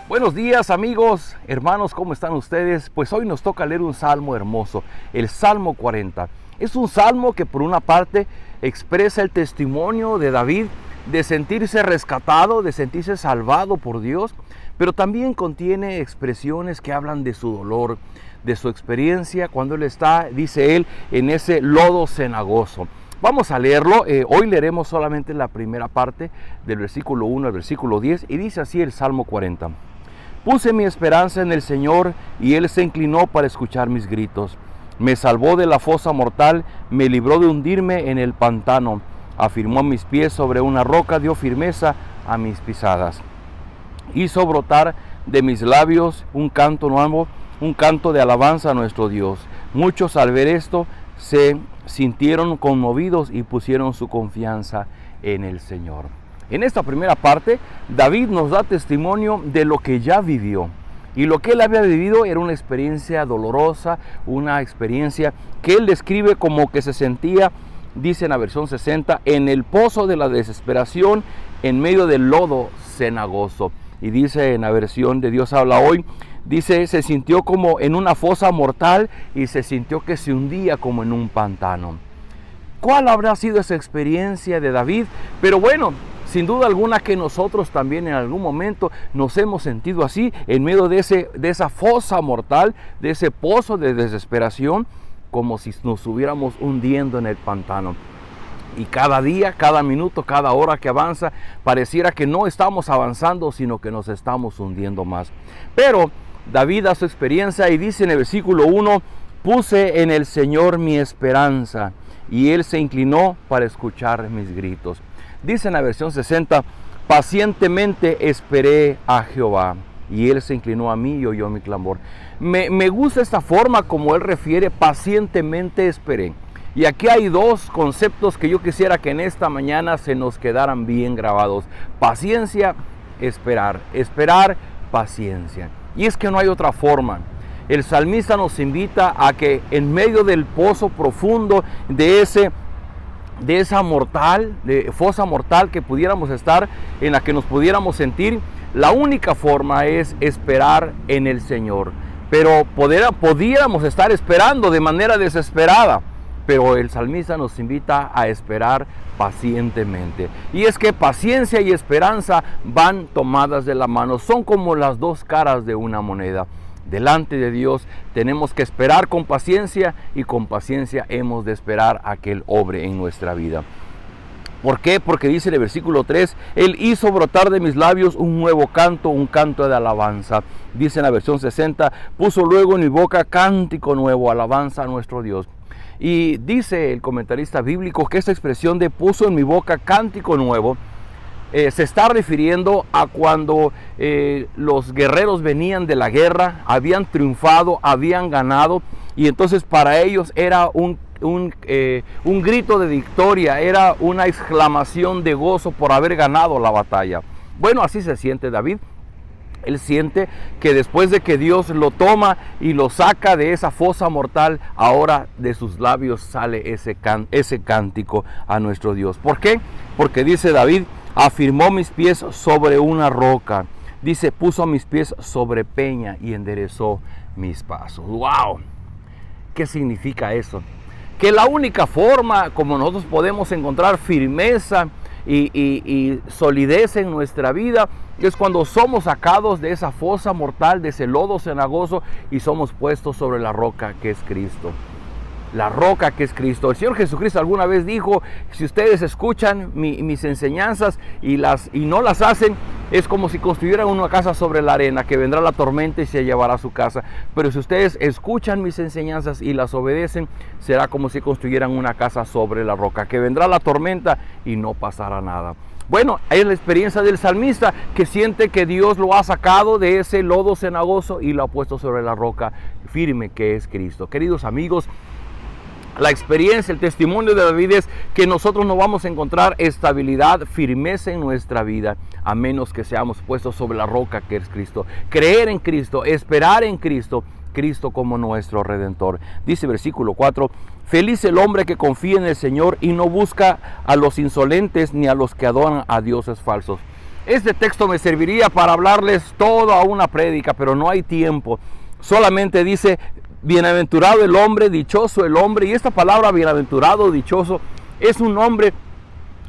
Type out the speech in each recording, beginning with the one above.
Buenos días amigos, hermanos, ¿cómo están ustedes? Pues hoy nos toca leer un salmo hermoso, el Salmo 40. Es un salmo que por una parte expresa el testimonio de David de sentirse rescatado, de sentirse salvado por Dios, pero también contiene expresiones que hablan de su dolor, de su experiencia cuando él está, dice él, en ese lodo cenagoso. Vamos a leerlo, hoy leeremos solamente la primera parte del versículo 1 al versículo 10 y dice así el Salmo 40. Puse mi esperanza en el Señor y Él se inclinó para escuchar mis gritos. Me salvó de la fosa mortal, me libró de hundirme en el pantano. Afirmó mis pies sobre una roca, dio firmeza a mis pisadas. Hizo brotar de mis labios un canto nuevo, un canto de alabanza a nuestro Dios. Muchos al ver esto se sintieron conmovidos y pusieron su confianza en el Señor. En esta primera parte, David nos da testimonio de lo que ya vivió. Y lo que él había vivido era una experiencia dolorosa, una experiencia que él describe como que se sentía, dice en la versión 60, en el pozo de la desesperación, en medio del lodo cenagoso. Y dice en la versión de Dios habla hoy, dice, se sintió como en una fosa mortal y se sintió que se hundía como en un pantano. ¿Cuál habrá sido esa experiencia de David? Pero bueno, sin duda alguna que nosotros también en algún momento nos hemos sentido así, en medio de esa fosa mortal, de ese pozo de desesperación, como si nos estuviéramos hundiendo en el pantano. Y cada día, cada minuto, cada hora que avanza, pareciera que no estamos avanzando, sino que nos estamos hundiendo más. Pero David da su experiencia y dice en el versículo 1, puse en el Señor mi esperanza y Él se inclinó para escuchar mis gritos. Dice en la versión 60, pacientemente esperé a Jehová y Él se inclinó a mí y oyó mi clamor. Me gusta esta forma como Él refiere, pacientemente esperé. Y aquí hay dos conceptos que yo quisiera que en esta mañana se nos quedaran bien grabados. Paciencia, esperar. Esperar, paciencia. Y es que no hay otra forma. El salmista nos invita a que en medio del pozo profundo de esa fosa mortal que pudiéramos estar, en la que nos pudiéramos sentir, la única forma es esperar en el Señor. Pero pudiéramos estar esperando de manera desesperada, pero el salmista nos invita a esperar pacientemente. Y es que paciencia y esperanza van tomadas de la mano, son como las dos caras de una moneda. Delante de Dios tenemos que esperar con paciencia y con paciencia hemos de esperar a que Él obre en nuestra vida. ¿Por qué? Porque dice en el versículo 3, Él hizo brotar de mis labios un nuevo canto, un canto de alabanza. Dice en la versión 60, puso luego en mi boca cántico nuevo, alabanza a nuestro Dios. Y dice el comentarista bíblico que esta expresión de puso en mi boca cántico nuevo, se está refiriendo a cuando los guerreros venían de la guerra, habían triunfado, habían ganado, y entonces para ellos era un grito de victoria, era una exclamación de gozo por haber ganado la batalla. Bueno, así se siente David. Él siente que después de que Dios lo toma y lo saca de esa fosa mortal, ahora de sus labios sale ese cántico a nuestro Dios. ¿Por qué? Porque dice David, afirmó mis pies sobre una roca. Dice, puso mis pies sobre peña y enderezó mis pasos. ¡Wow! ¿Qué significa eso? Que la única forma como nosotros podemos encontrar firmeza y solidez en nuestra vida es cuando somos sacados de esa fosa mortal, de ese lodo cenagoso y somos puestos sobre la roca que es Cristo. La roca que es Cristo. El Señor Jesucristo alguna vez dijo, si ustedes escuchan mis enseñanzas y no las hacen, es como si construyeran una casa sobre la arena, que vendrá la tormenta y se llevará su casa. Pero si ustedes escuchan mis enseñanzas y las obedecen, será como si construyeran una casa sobre la roca, que vendrá la tormenta y no pasará nada. Bueno, es la experiencia del salmista que siente que Dios lo ha sacado de ese lodo cenagoso y lo ha puesto sobre la roca firme que es Cristo. Queridos amigos, la experiencia, el testimonio de David es que nosotros no vamos a encontrar estabilidad, firmeza en nuestra vida, a menos que seamos puestos sobre la roca que es Cristo. Creer en Cristo, esperar en Cristo, Cristo como nuestro Redentor. Dice versículo 4, feliz el hombre que confía en el Señor y no busca a los insolentes ni a los que adoran a dioses falsos. Este texto me serviría para hablarles toda una prédica, pero no hay tiempo. Solamente dice, bienaventurado el hombre, dichoso el hombre. Y esta palabra bienaventurado, dichoso, es un hombre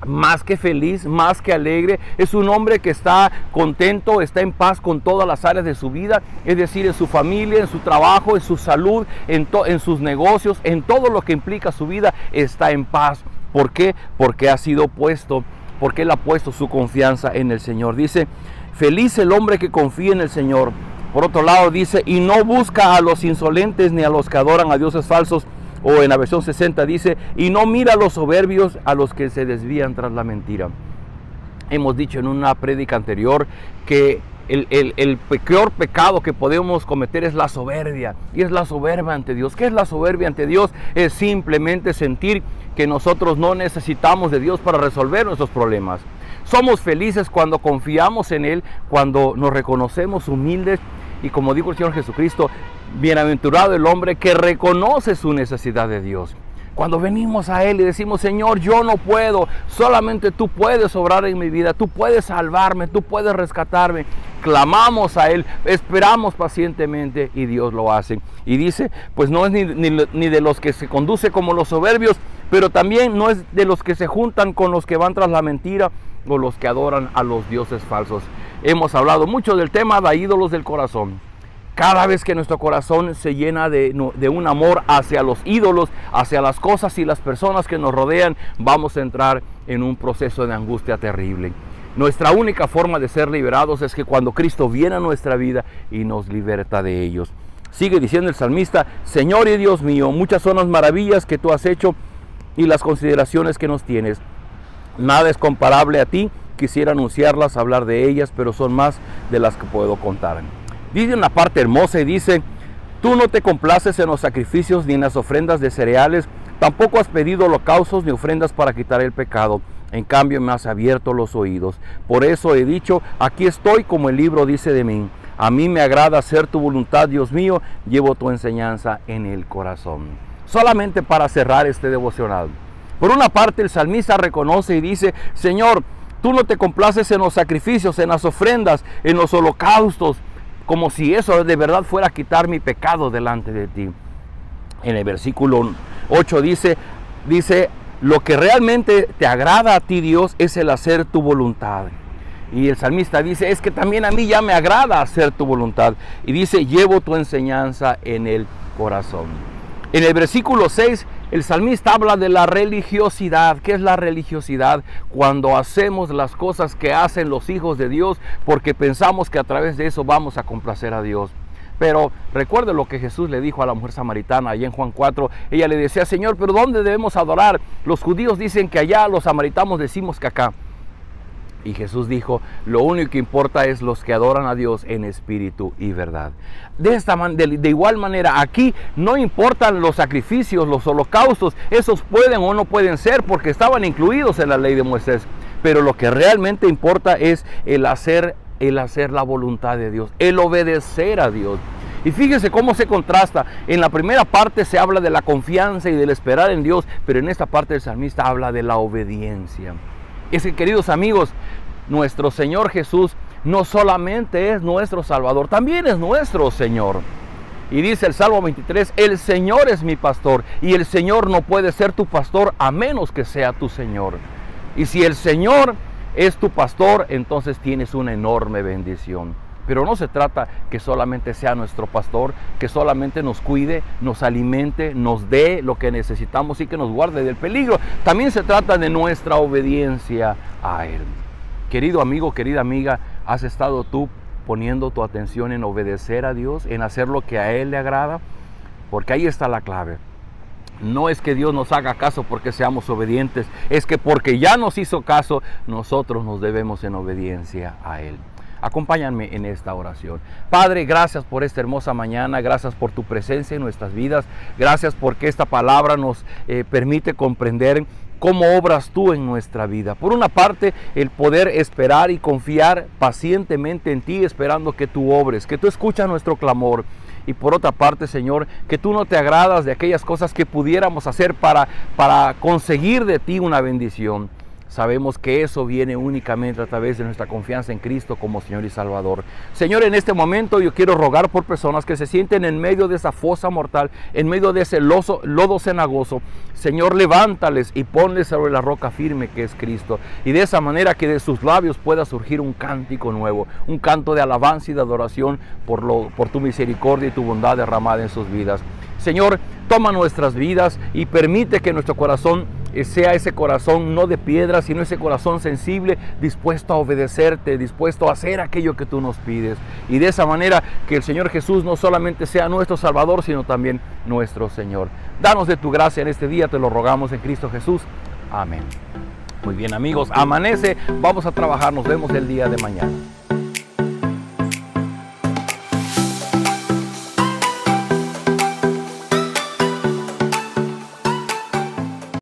más que feliz, más que alegre. Es un hombre que está contento, está en paz con todas las áreas de su vida, es decir, en su familia, en su trabajo, en su salud, en sus negocios, en todo lo que implica su vida, está en paz. ¿Por qué? Porque ha sido puesto, porque él ha puesto su confianza en el Señor. Dice, feliz el hombre que confía en el Señor. Por otro lado dice, y no busca a los insolentes ni a los que adoran a dioses falsos. O en la versión 60 dice, y no mira a los soberbios, a los que se desvían tras la mentira. Hemos dicho en una prédica anterior que el peor pecado que podemos cometer es la soberbia. Y es la soberbia ante Dios. ¿Qué es la soberbia ante Dios? Es simplemente sentir que nosotros no necesitamos de Dios para resolver nuestros problemas. Somos felices cuando confiamos en Él, cuando nos reconocemos humildes. Y como dijo el Señor Jesucristo, bienaventurado el hombre que reconoce su necesidad de Dios. Cuando venimos a Él y decimos, Señor, yo no puedo, solamente tú puedes obrar en mi vida, tú puedes salvarme, tú puedes rescatarme. Clamamos a Él, esperamos pacientemente y Dios lo hace. Y dice, pues no es ni de los que se conduce como los soberbios, pero también no es de los que se juntan con los que van tras la mentira o los que adoran a los dioses falsos. Hemos hablado mucho del tema de ídolos del corazón. Cada vez que nuestro corazón se llena de un amor hacia los ídolos, hacia las cosas y las personas que nos rodean, vamos a entrar en un proceso de angustia terrible. Nuestra única forma de ser liberados es que cuando Cristo viene a nuestra vida y nos liberta de ellos. Sigue diciendo el salmista, Señor y Dios mío, muchas son las maravillas que tú has hecho y las consideraciones que nos tienes. Nada es comparable a ti, quisiera anunciarlas, hablar de ellas, pero son más de las que puedo contar. Dice una parte hermosa y dice, tú no te complaces en los sacrificios ni en las ofrendas de cereales, tampoco has pedido holocaustos ni ofrendas para quitar el pecado. En cambio me has abierto los oídos. Por eso he dicho, aquí estoy como el libro dice de mí. A mí me agrada hacer tu voluntad, Dios mío, llevo tu enseñanza en el corazón. Solamente para cerrar este devocional. Por una parte el salmista reconoce y dice, Señor, tú no te complaces en los sacrificios, en las ofrendas, en los holocaustos, como si eso de verdad fuera a quitar mi pecado delante de ti. En el versículo 8 dice, lo que realmente te agrada a ti, Dios, es el hacer tu voluntad. Y el salmista dice, es que también a mí ya me agrada hacer tu voluntad. Y dice, llevo tu enseñanza en el corazón. En el versículo 6, el salmista habla de la religiosidad. ¿Qué es la religiosidad? Cuando hacemos las cosas que hacen los hijos de Dios porque pensamos que a través de eso vamos a complacer a Dios. Pero recuerde lo que Jesús le dijo a la mujer samaritana allá en Juan 4. Ella le decía, Señor, ¿pero dónde debemos adorar? Los judíos dicen que allá, los samaritanos decimos que acá. Y Jesús dijo, lo único que importa es los que adoran a Dios en espíritu y verdad. De igual manera, aquí no importan los sacrificios, los holocaustos, esos pueden o no pueden ser porque estaban incluidos en la ley de Moisés. Pero lo que realmente importa es el hacer la voluntad de Dios, el obedecer a Dios. Y fíjense cómo se contrasta. En la primera parte se habla de la confianza y del esperar en Dios, pero en esta parte el salmista habla de la obediencia. Es que, queridos amigos, nuestro Señor Jesús no solamente es nuestro Salvador, también es nuestro Señor. Y dice el Salmo 23, el Señor es mi pastor, y el Señor no puede ser tu pastor a menos que sea tu Señor. Y si el Señor es tu pastor, entonces tienes una enorme bendición. Pero no se trata que solamente sea nuestro pastor, que solamente nos cuide, nos alimente, nos dé lo que necesitamos y que nos guarde del peligro. También se trata de nuestra obediencia a Él. Querido amigo, querida amiga, ¿has estado tú poniendo tu atención en obedecer a Dios, en hacer lo que a Él le agrada? Porque ahí está la clave. No es que Dios nos haga caso porque seamos obedientes, es que porque ya nos hizo caso, nosotros nos debemos en obediencia a Él. Acompáñame en esta oración. Padre, gracias por esta hermosa mañana, gracias por tu presencia en nuestras vidas, gracias porque esta palabra nos permite comprender cómo obras tú en nuestra vida. Por una parte, el poder esperar y confiar pacientemente en ti, esperando que tú obres, que tú escuchas nuestro clamor. Y por otra parte, Señor, que tú no te agradas de aquellas cosas que pudiéramos hacer para conseguir de ti una bendición. Sabemos que eso viene únicamente a través de nuestra confianza en Cristo como Señor y Salvador. Señor, en este momento yo quiero rogar por personas que se sienten en medio de esa fosa mortal, en medio de ese lodo cenagoso. Señor, levántales y ponles sobre la roca firme que es Cristo. Y de esa manera que de sus labios pueda surgir un cántico nuevo, un canto de alabanza y de adoración por tu misericordia y tu bondad derramada en sus vidas. Señor, toma nuestras vidas y permite que nuestro corazón sea ese corazón no de piedra, sino ese corazón sensible, dispuesto a obedecerte, dispuesto a hacer aquello que tú nos pides. Y de esa manera que el Señor Jesús no solamente sea nuestro Salvador, sino también nuestro Señor. Danos de tu gracia en este día, te lo rogamos en Cristo Jesús. Amén. Muy bien, amigos, amanece, vamos a trabajar, nos vemos el día de mañana.